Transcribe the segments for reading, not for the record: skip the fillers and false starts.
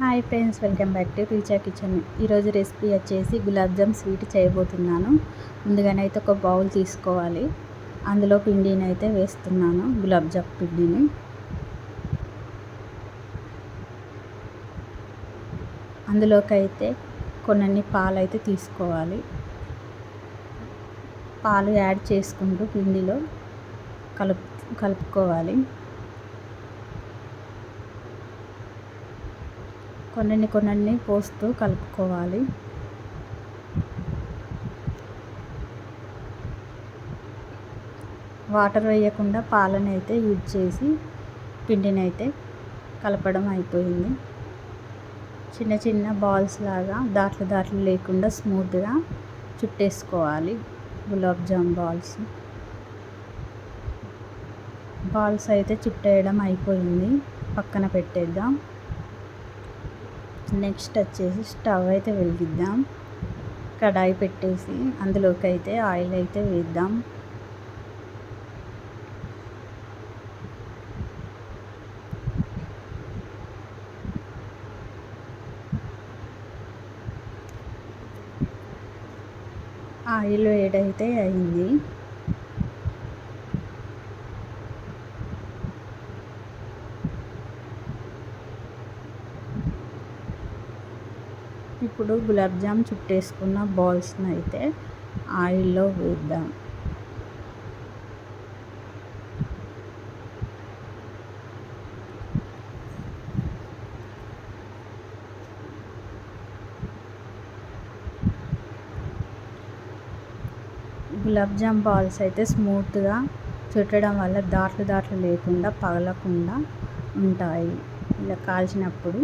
Hi friends, welcome back to Richa kitchen. ఈరోజు recipe వచ్చేసి gulab jam sweet చేయబోతున్నాను. ముందుగానైతే ఒక బౌల్ తీసుకోవాలి. అందులో పిండిని అయితే వేస్తున్నాను, గులాబ్ జామ్ పిండిని. అందులోకి అయితే కొన్ని పాలు అయితే తీసుకోవాలి. పాలు యాడ్ చేసుకుంటూ పిండిలో కలుపుకోవాలి. కొన్ని పోస్తూ కలుపుకోవాలి. వాటర్ వేయకుండా పాలను అయితే యూజ్ చేసి పిండిని అయితే కలపడం అయిపోయింది. చిన్న చిన్న బాల్స్ లాగా దాట్లు లేకుండా స్మూత్గా చుట్టేసుకోవాలి. గులాబ్ జామ్ బాల్స్ అయితే చుట్టేయడం అయిపోయింది. పక్కన పెట్టేద్దాం. నెక్స్ట్ వచ్చేసి స్టవ్ అయితే వెలిగిద్దాం. కడాయి పెట్టేసి అందులోకి అయితే ఆయిల్ అయితే వేద్దాం. ఆయిల్ వేడైతే అయింది. ఇప్పుడు గులాబ్ జామ్ చుట్టేసుకున్న బాల్స్ని అయితే ఆయిల్లో వేద్దాం. గులాబ్ జామ్ బాల్స్ అయితే స్మూత్గా చుట్టడం వల్ల దాట్లు లేకుండా పగలకుండా ఉంటాయి. ఇలా కాల్చినప్పుడు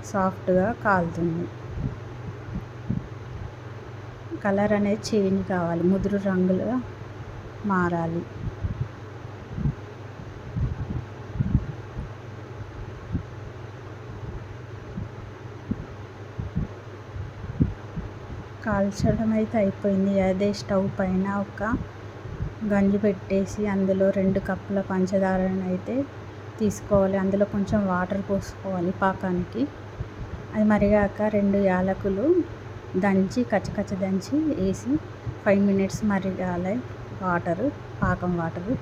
సాఫ్ట్గా కాలుతుంది. కలర్ అనేది చేంజ్ కావాలి, ముదురు రంగులుగా మారాలి. కాల్చడం అయితే అయిపోయింది. అదే స్టవ్ పైన ఒక గంజి పెట్టేసి అందులో 2 కప్పుల పంచదారను అయితే తీసుకోవాలి. అందులో కొంచెం వాటర్ పోసుకోవాలి పాకానికి. అది మరిగాక 2 యాలకులు దంచి కచ్చ దంచి వేసి 5 minutes మరిగాలి పాకం వాటరు.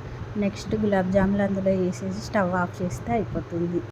నెక్స్ట్ గులాబ్ జాములు అందులో వేసేసి స్టవ్ ఆఫ్ చేస్తే అయిపోతుంది.